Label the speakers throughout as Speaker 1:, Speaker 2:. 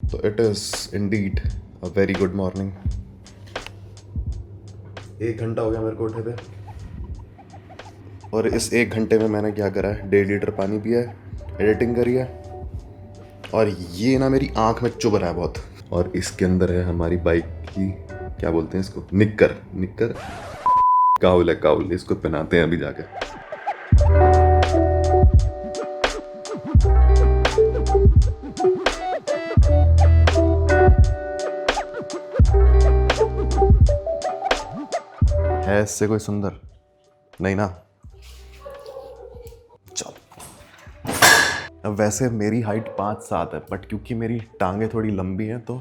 Speaker 1: So it is indeed a very good morning. 1 घंटा हो गया मेरे को उठे थे, और इस 1 घंटे में मैंने क्या करा है, 1.5 लीटर पानी पिया है, एडिटिंग करी है, और ये ना मेरी आंख में चुभ रहा है बहुत। और इसके अंदर है हमारी बाइक की, क्या बोलते हैं इसको, निक्कर काउल है, काउल। इसको पहनाते हैं अभी जाके। है इससे कोई सुंदर? नहीं ना। चल, अब वैसे मेरी हाइट 5'7" है, बट क्योंकि मेरी टांगे थोड़ी लंबी हैं तो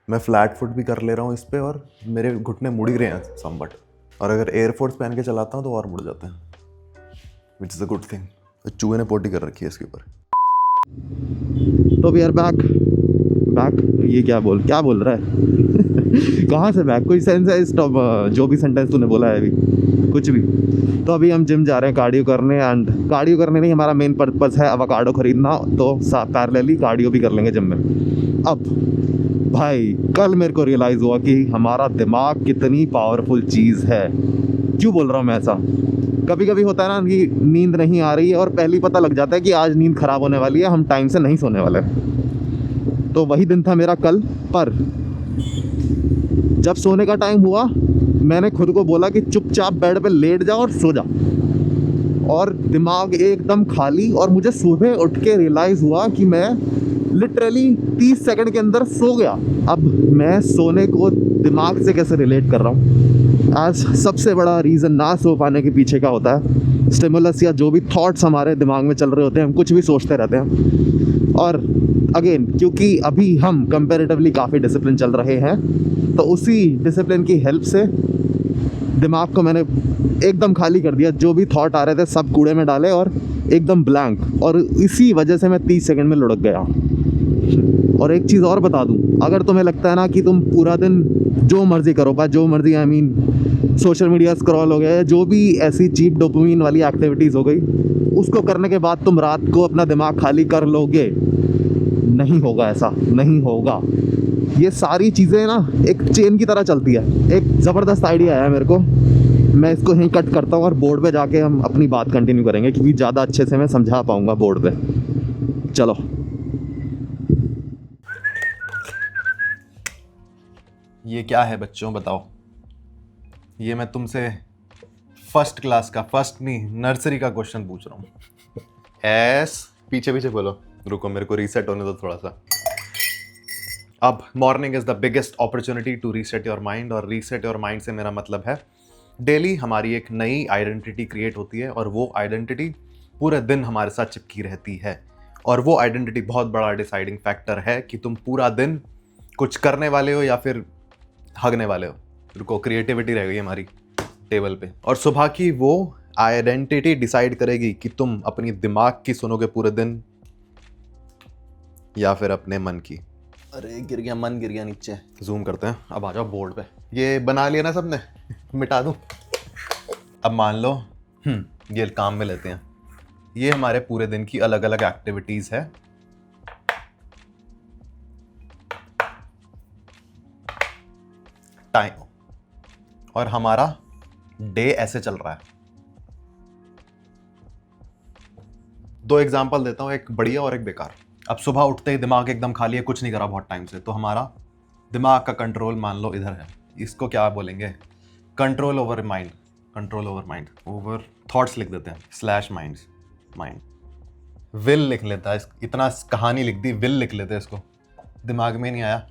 Speaker 1: मैं फ्लैट फुट भी कर ले रहा हूँ इस पे, और मेरे घुटने मुड़ ही रहे हैं समवट। और अगर एयरफोर्स पहन के चलाता हूँ तो और मुड़ जाते हैं, which is a good thing. चूहे ने पोटी कर रखी है इसके ऊपर। तो वी आर बैक। ये क्या बोल रहा है? कहाँ से बैक? कोई सेंस है स्टॉप? जो भी सेंटेंस तूने बोला है अभी, कुछ भी। तो अभी हम जिम जा रहे हैं कार्डियो करने, एंड कार्डियो करने नहीं, हमारा मेन पर्पस है अवाकाडो खरीदना, तो पैरेलली कार्डियो भी कर लेंगे जिम में। अब भाई कल मेरे को रियलाइज़ हुआ कि हमारा दिमाग कितनी पावरफुल चीज़ है। क्यों बोल रहा हूँ मैं ऐसा? कभी कभी होता है ना कि नींद नहीं आ रही है और पहले ही पता लग जाता है कि आज नींद ख़राब होने वाली है, हम टाइम से नहीं सोने वाले। तो वही दिन था मेरा कल। पर जब सोने का टाइम हुआ, मैंने खुद को बोला कि चुपचाप बेड पे लेट जा और सो जा, और दिमाग एकदम खाली। और मुझे सुबह उठ के रियलाइज़ हुआ कि मैं लिटरली 30 सेकंड के अंदर सो गया। अब मैं सोने को दिमाग से कैसे रिलेट कर रहा हूँ? आज सबसे बड़ा रीज़न ना सो पाने के पीछे का होता है स्टिमुलस, या जो भी थॉट्स हमारे दिमाग में चल रहे होते हैं, हम कुछ भी सोचते रहते हैं। और अगेन, क्योंकि अभी हम कंपैरेटिवली काफ़ी डिसिप्लिन चल रहे हैं, तो उसी डिसिप्लिन की हेल्प से दिमाग को मैंने एकदम खाली कर दिया। जो भी थॉट आ रहे थे सब कूड़े में डाले और एकदम ब्लैंक, और इसी वजह से मैं 30 सेकंड में लुढ़क गया। और एक चीज़ और बता दूं, अगर तुम्हें लगता है ना कि तुम पूरा दिन जो मर्ज़ी करो, बस जो मर्ज़ी, I mean social media scroll हो गया, जो भी ऐसी चीप डोपामिन वाली एक्टिविटीज़ हो गई, उसको करने के बाद तुम रात को अपना दिमाग खाली कर लोगे, नहीं होगा, ऐसा नहीं होगा। ये सारी चीज़ें ना एक चेन की तरह चलती है। एक ज़बरदस्त आइडिया आया मेरे को, मैं इसको यहीं कट करता हूँ और बोर्ड पे जाके हम अपनी बात कंटिन्यू करेंगे, क्योंकि ज़्यादा अच्छे से मैं समझा पाऊँगा बोर्ड पे। चलो। ये क्या है बच्चों, बताओ? ये मैं तुमसे फर्स्ट क्लास का, फर्स्ट नहीं नर्सरी का क्वेश्चन पूछ रहा हूँ। पीछे पीछे बोलो, रुको मेरे को रीसेट होने दो थोड़ा सा। अब morning is the biggest opportunity to reset your mind, और रीसेट योर माइंड से मेरा मतलब है डेली हमारी एक नई आइडेंटिटी क्रिएट होती है, और वो आइडेंटिटी पूरे दिन हमारे साथ चिपकी रहती है। और वो आइडेंटिटी बहुत बड़ा डिसाइडिंग फैक्टर है कि तुम पूरा दिन कुछ करने वाले हो या फिर हगने वाले हो। रुको, क्रिएटिविटी रह गई हमारी टेबल पे। और सुबह की वो आइडेंटिटी डिसाइड करेगी कि तुम अपनी दिमाग की सुनोगे पूरे दिन या फिर अपने मन की। अरे गिर गया, मन गिर गया नीचे। जूम करते हैं, अब आ जाओ बोर्ड पे। ये बना लिया ना सबने? मिटा दूं? अब मान लो ये काम में लेते हैं। ये हमारे पूरे दिन की अलग अलग एक्टिविटीज है। टाइम, और हमारा डे ऐसे चल रहा है। 2 एग्जांपल देता हूं, एक बढ़िया और एक बेकार। अब सुबह उठते ही दिमाग एकदम खाली है, कुछ नहीं करा बहुत टाइम से, तो हमारा दिमाग का कंट्रोल मान लो इधर है। इसको क्या बोलेंगे? Control over mind. Control over mind, over thoughts लिख देते हैं, स्लैश माइंड्स, माइंड। विल लिख लेता है, इतना कहानी लिख दी, विल लिख लेते हैं इसको, दिमाग में नहीं आया।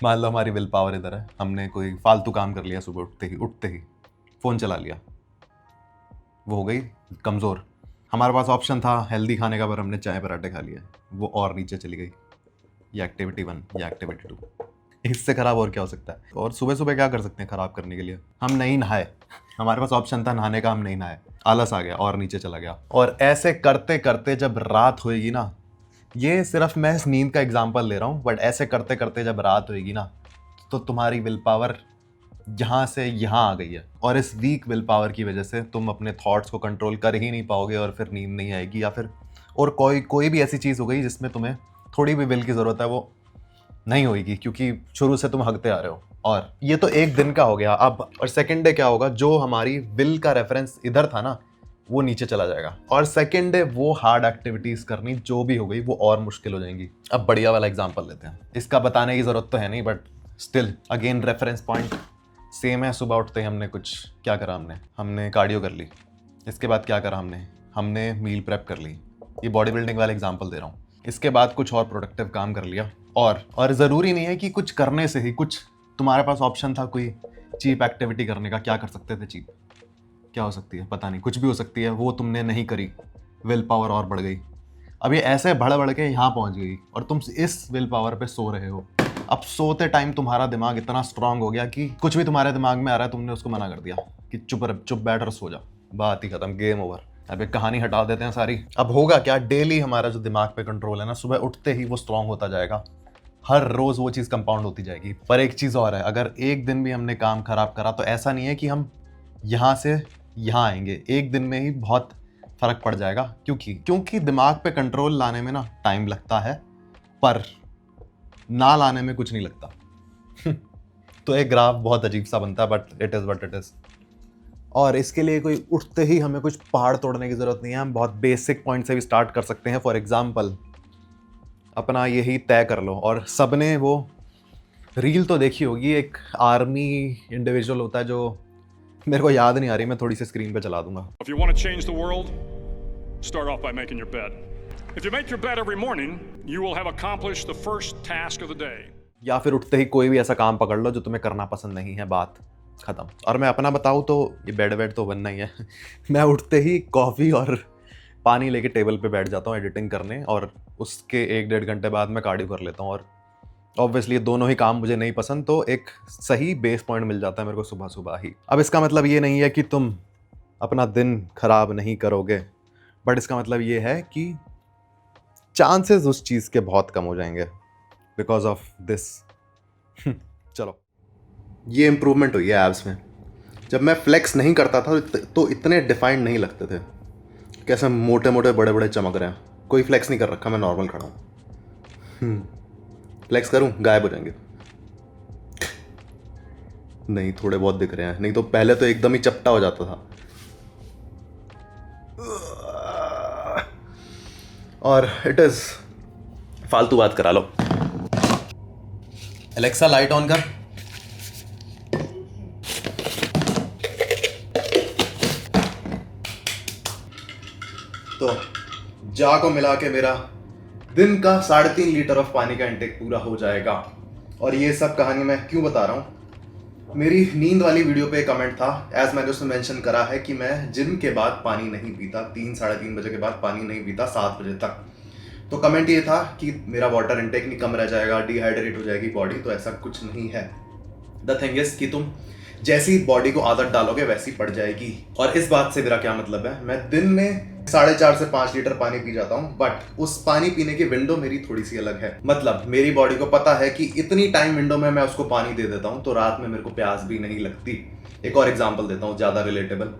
Speaker 1: मान लो हमारी विल पावर इधर है, हमने कोई फालतू काम कर लिया सुबह उठते ही फ़ोन चला लिया, वो हो गई कमज़ोर। हमारे पास ऑप्शन था हेल्दी खाने का, पर हमने चाय पराठे खा लिया, वो और नीचे चली गई। ये एक्टिविटी 1, ये एक्टिविटी 2। इससे ख़राब और क्या हो सकता है? और सुबह सुबह क्या कर सकते हैं ख़राब करने के लिए? हम नहीं नहाए, हमारे पास ऑप्शन था नहाने का, हम नहीं नहाए, आलस आ गया और नीचे चला गया। और ऐसे करते करते जब रात होएगी ना, ये सिर्फ मैं नींद का एग्जांपल ले रहा हूँ, बट ऐसे करते करते जब रात होएगी ना, तो तुम्हारी विल पावर यहाँ से यहाँ आ गई है, और इस वीक विल पावर की वजह से तुम अपने थॉट्स को कंट्रोल कर ही नहीं पाओगे, और फिर नींद नहीं आएगी, या फिर और कोई भी ऐसी चीज़ हो गई जिसमें तुम्हें थोड़ी भी विल की ज़रूरत है, वो
Speaker 2: नहीं होगी, क्योंकि शुरू से तुम हगते आ रहे हो। और ये तो एक दिन का हो गया अब, और सेकंड डे क्या होगा, जो हमारी विल का रेफरेंस इधर था ना वो नीचे चला जाएगा, और सेकंड डे वो हार्ड एक्टिविटीज करनी जो भी हो गई वो और मुश्किल हो जाएंगी। अब बढ़िया वाला एग्जांपल लेते हैं, इसका बताने की जरूरत तो है नहीं, but still again reference point same है। सुबह उठते ही हमने कुछ क्या करा, हमने कार्डियो कर ली, इसके बाद क्या करा, हमने मील प्रेप कर ली। ये बॉडी बिल्डिंग वाला एग्जांपल दे रहा हूँ। इसके बाद कुछ और प्रोडक्टिव काम कर लिया, और ज़रूरी नहीं है कि कुछ करने से ही, कुछ तुम्हारे पास ऑप्शन था कोई चीप एक्टिविटी करने का, क्या कर सकते थे चीप, क्या हो सकती है पता नहीं, कुछ भी हो सकती है, वो तुमने नहीं करी, विल पावर और बढ़ गई। अब ये ऐसे बढ़ के यहाँ पहुँच गई और तुम इस विल पावर पे सो रहे हो। अब सोते टाइम तुम्हारा दिमाग इतना स्ट्रांग हो गया कि कुछ भी तुम्हारे दिमाग में आ रहा है तुमने उसको मना कर दिया कि चुप बैठ और सो जा, बात ही खत्म, गेम ओवर। अब एक कहानी हटा देते हैं सारी। अब होगा क्या, डेली हमारा जो दिमाग पे कंट्रोल है ना, सुबह उठते ही वो स्ट्रांग होता जाएगा, हर रोज वो चीज़ कंपाउंड होती जाएगी। पर एक चीज़ और है, अगर एक दिन भी हमने काम खराब करा तो ऐसा नहीं है कि हम यहाँ से यहाँ आएंगे, एक दिन में ही बहुत फर्क पड़ जाएगा। क्योंकि दिमाग पे कंट्रोल लाने में ना टाइम लगता है, पर ना लाने में कुछ नहीं लगता। तो एक ग्राफ बहुत अजीब सा बनता है, but it is what it is. और इसके लिए कोई उठते ही हमें कुछ पहाड़ तोड़ने की ज़रूरत नहीं है, हम बहुत बेसिक पॉइंट से भी स्टार्ट कर सकते हैं। फॉर एग्जाम्पल, अपना यही तय कर लो, और सबने वो रील तो देखी होगी, एक आर्मी इंडिविजुअल होता है जो, मेरे को याद नहीं आ रही, मैं थोड़ी सी स्क्रीन पे चला दूंगा।
Speaker 3: If you want to change the world, start off by making your bed. If you make your bed every morning, you will have accomplished the first task of the day.
Speaker 2: या फिर उठते ही कोई भी ऐसा काम पकड़ लो जो तुम्हें करना पसंद नहीं है, बात खत्म। और मैं अपना बताऊँ तो ये बेड तो बनना ही है। मैं उठते ही कॉफ़ी और पानी लेके टेबल पे बैठ जाता हूँ एडिटिंग करने, और उसके 1-1.5 घंटे बाद मैं कार्डियो कर लेता हूँ। और ऑब्वियसली दोनों ही काम मुझे नहीं पसंद, तो एक सही बेस पॉइंट मिल जाता है मेरे को सुबह सुबह ही। अब इसका मतलब ये नहीं है कि तुम अपना दिन खराब नहीं करोगे, बट इसका मतलब ये है कि चांसेस उस चीज़ के बहुत कम हो जाएंगे बिकॉज ऑफ दिस। चलो, ये इम्प्रूवमेंट हुई है एब्स में। जब मैं फ्लेक्स नहीं करता था तो इतने डिफाइंड नहीं लगते थे, कैसे मोटे मोटे बड़े बड़े चमक रहे हैं। कोई फ्लेक्स नहीं कर रखा, मैं नॉर्मल खड़ा हूँ। फ्लेक्स करूँ गायब हो जाएंगे। नहीं, थोड़े बहुत दिख रहे हैं, नहीं तो पहले तो एकदम ही चपटा हो जाता था। और इट इज फालतू बात करा लो। एलेक्सा लाइट ऑन कर। तो जा को मिला के मेरा दिन का 3.5 लीटर ऑफ पानी का इंटेक पूरा हो जाएगा। और ये सब कहानी मैं क्यों बता रहा हूँ, मेरी नींद वाली वीडियो पे कमेंट था, एज मैंने उसमें मेंशन करा है कि मैं जिम के बाद पानी नहीं पीता, 3-3:30 बजे के बाद पानी नहीं पीता 7 बजे तक। तो कमेंट ये था कि मेरा वाटर इंटेक नहीं कम रह जाएगा, डिहाइड्रेट हो जाएगी बॉडी। तो ऐसा कुछ नहीं है। द थिंग इज कि तुम जैसी बॉडी को आदत डालोगे वैसी पड़ जाएगी। और इस बात से मेरा क्या मतलब है, मैं दिन में 4.5 से 5 लीटर पानी पी जाता हूँ, बट उस पानी पीने की विंडो मेरी थोड़ी सी अलग है। मतलब मेरी बॉडी को पता है कि इतनी टाइम विंडो में मैं उसको पानी दे देता हूँ तो रात में मेरे को प्यास भी नहीं लगती। एक और एग्जांपल देता हूँ ज़्यादा रिलेटेबल।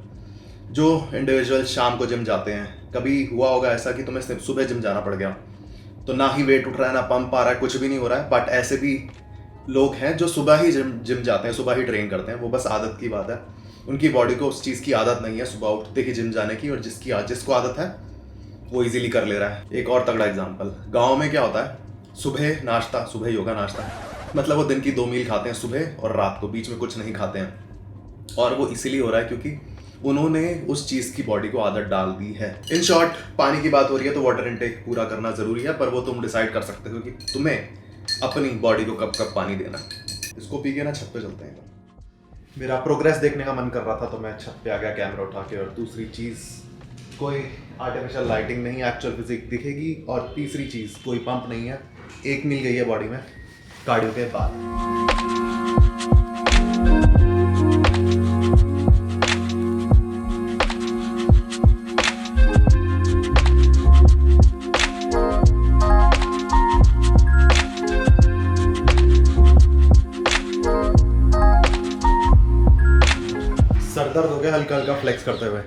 Speaker 2: जो इंडिविजुअल शाम को जिम जाते हैं, कभी हुआ होगा ऐसा कि तुम्हें सुबह जिम जाना पड़ गया, तो ना ही वेट उठ रहा है, ना पंप आ रहा है, कुछ भी नहीं हो रहा है, बट ऐसे भी लोग हैं जो सुबह ही जिम जाते हैं, सुबह ही ट्रेन करते हैं। वो बस आदत की बात है, उनकी बॉडी को उस चीज़ की आदत नहीं है सुबह उठते ही जिम जाने की, और जिसको आदत है वो इजीली कर ले रहा है। एक और तगड़ा एग्जांपल, गांव में क्या होता है, सुबह नाश्ता, सुबह योगा नाश्ता, मतलब वो दिन की 2 मील खाते हैं, सुबह और रात को, बीच में कुछ नहीं खाते हैं। और वो इसीलिए हो रहा है क्योंकि उन्होंने उस चीज़ की बॉडी को आदत डाल दी है। इन शॉर्ट, पानी की बात हो रही है तो वाटर इनटेक पूरा करना ज़रूरी है, पर वो तुम डिसाइड कर सकते हो कि तुम्हें अपनी बॉडी को कब कब पानी देना। इसको पी के ना छत पे चलते हैं। मेरा प्रोग्रेस देखने का मन कर रहा था तो मैं छत पे आ गया कैमरा उठा के। और दूसरी चीज़, कोई आर्टिफिशियल लाइटिंग नहीं, एक्चुअल फिजिक दिखेगी। और तीसरी चीज़, कोई पंप नहीं है, एक मिल गई है बॉडी में कार्डियो के बाद। सर दर्द हो गया हल्का हल्का फ्लेक्स करते हुए।